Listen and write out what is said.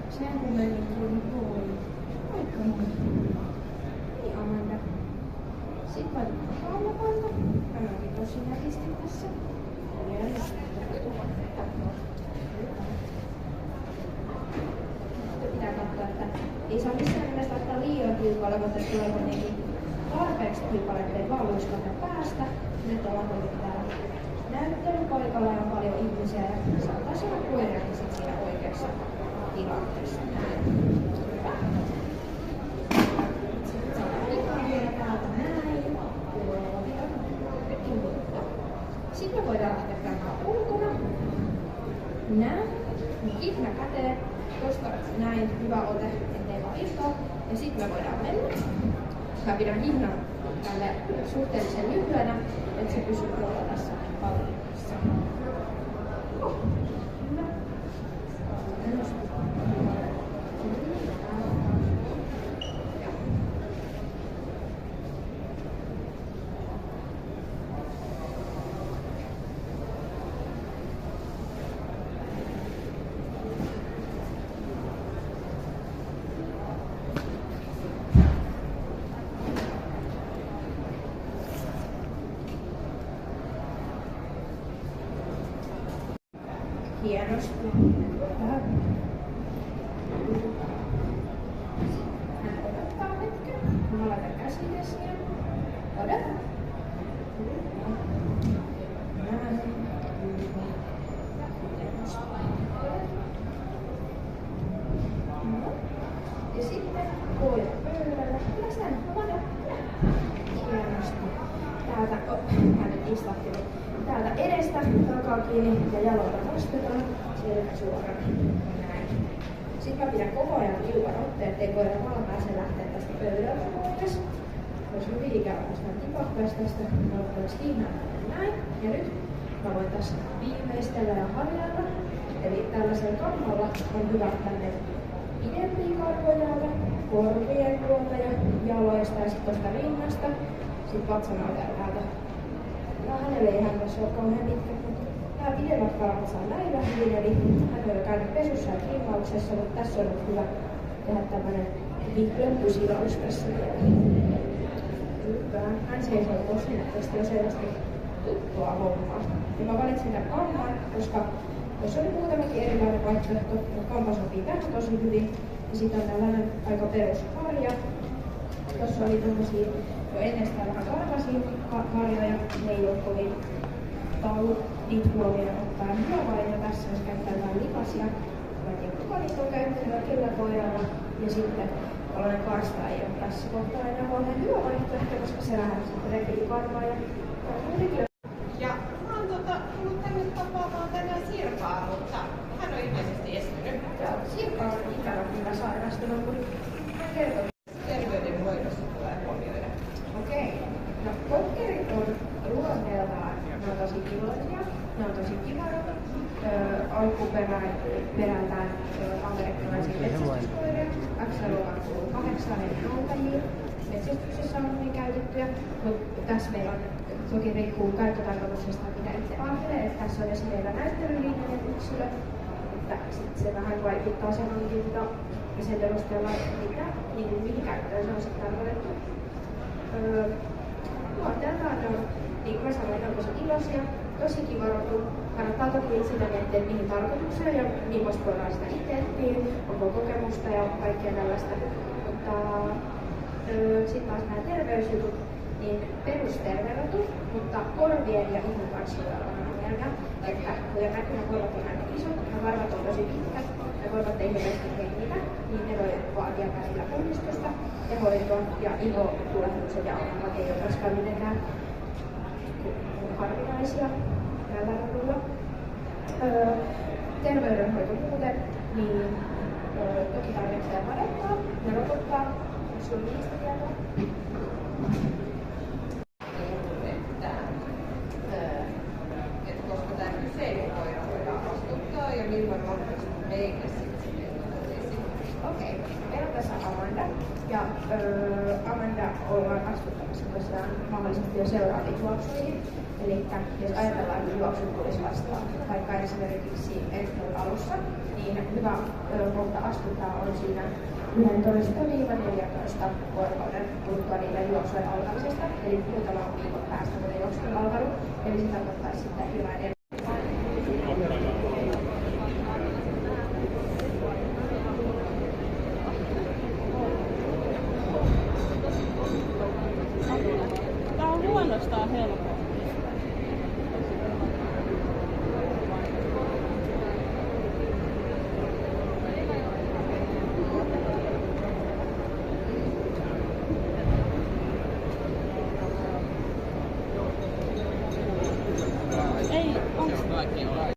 Sen kun menin tuohon aika niin Amanda. Sitten laitetaan kaulapaita. Tämäkin tosi nätisti tässä. Pitää katsoa, että ei saa missään nimessä laittaa liian tiukalle, mutta tulee kuitenkin tarpeeksi tiukalle, ettei vaan luiskata päästä. Nyt ollaan kuitenkin täällä näyttelypaikalla ja on paljon ihmisiä ja saataisiin olla koirakin sit siinä oikeassa tilanteessa. Sitten me voidaan lähteä käymään ulkona. Näin. Kihna käteen. Koska näin hyvä ote, ettei vaan istua. Ja sitten me voidaan mennä. Mä pidän hihnan tälle suhteellisen lyhyenä, että se pysyy tuolla tässä palvelussa. Hienosti. Hän odottaa hetken. Mä laitan käsidesiä. Odota. Näin. Ja sitten koira pöydällä. Läsän. Hienosti. Täältä, hän nyt istahti. Täältä edestä takaa kiinni ja jaloilla nostetaan, selkä suorana. Näin. Sitten mä pidän koko ajan tiukan otteen, ettei koira vaan pääse lähteä tästä pöydältä pois. Jos hyvin ikävä, jos mä tipahtaisi tästä, mä ottaisin hihnaa näin. Ja nyt mä voin tässä viimeistellä ja harjailla. Eli tällaisella kammalla on hyvä tänne pidempiä karvoja, korvien luota ja jaloista ja sitten tuosta rinnasta. Sitten vatsan alta täältä. Hänelle ei hän tässä ole kauhean pitkä, mutta nämä pidemmät karvat saa näillä hyvin, eli hän on jo käynyt pesussa ja trimmauksessa, mutta tässä on nyt hyvä tehdä tämmönen löppysilaus tässä vielä. Hyvä. Hän seisoo tosi näköisesti jo selvästi tuttua hommaa. Ja mä valitsin tämän kamman, koska tuossa oli muutamakin erilainen vaihtoehto, mutta kamma sopii tähän tosi hyvin. Ja sitten on tällainen aika perusharja. Tuossa oli tämmöisiä jo ennestään vähän karvaisia harjoja, ne ei ole kovin taudit huomioon ottaen hyvä valinta tässä, jos käyttää vähän likaisia. Tikkukalit on käyttöä kyllä koiralla ja sitten tällainen karsta ei ole tässä kohtaa enää huomioon hyvä vaihtoehto, koska se vähän sitten repii karvaa ja muutenkin. Ja mä oon tullut tänne tapaamaan tänään Sirpaa, mutta hän on ilmeisesti estynyt. Joo, Sirpa on ikävä kyllä sairastunut, mutta hän kertoo. Terveydenhoidossa tulee huomioida. Okei. No, kokkerit on luonteeltaan, ne on tosi kiloisia, ne on tosi kivaroita. Alkuperältään amerikkalaisia metsästyskoiria. X-luokan kuuluu 8 noutajiin. Metsästyksessä on hyvin käytettyjä, mutta tässä meillä on toki riippuu käyttötarkoituksesta, mitä itse ajattelee, että tässä on esimerkiksi näyttelylinjainen yksilö, että sitten se vähän vaikuttaa sen hankinta ja sen perusteella, mihin käyttöön se on sitten tarkoitettu. Luonteeltaan ne on, niin kuin mä sanoin, ne on tosi iloisia, tosi kivaroitu. Kannattaa toki sitä miettiä, että mihin tarkoitukseen ja millaista voidaan sitä itse etsiä, onko kokemusta ja kaikkea tällaista. Mutta sitten taas nämä terveysjutut, niin perusterveytettu, mutta korvien ja ihon kanssa on ongelmia. Että kuten näkymä korvat on aika isot ja varvat on tosi pitkät, ne voivat ei hirveästi hengitä, niin ne voi vaatia käsillä puhdistusta ja hoitoa, ja ihotulehdukset ja ongelmat ei ole koskaan mitenkään harvinaisia tällä radulla. Terveydenhoito muuten, niin toki tarvitsee padottaa ja rokottaa, jos on niistä tietoa. Koska tämä kyselykoira voidaan astuttaa ja milloin mahdollisesti meille sitten Okei, meillä on tässä Amanda. Ja Amanda ollaan astuttamassa tosiaan mahdollisesti jo seuraaviin juoksuihin. Eli jos ajatellaan, että juoksu tulisi vastaan, vaikka esimerkiksi ensi kuun alussa, niin hyvä kohta astuttaa on siinä 11-14 vuorokauden kuluttua niiden juoksujen alkamisesta, eli muutaman viikon päästä, kun ne juoksu on alkanut. Eli se tarkoittaisi sitten hyvän Tää on luonnostaan helppo. Ei, onks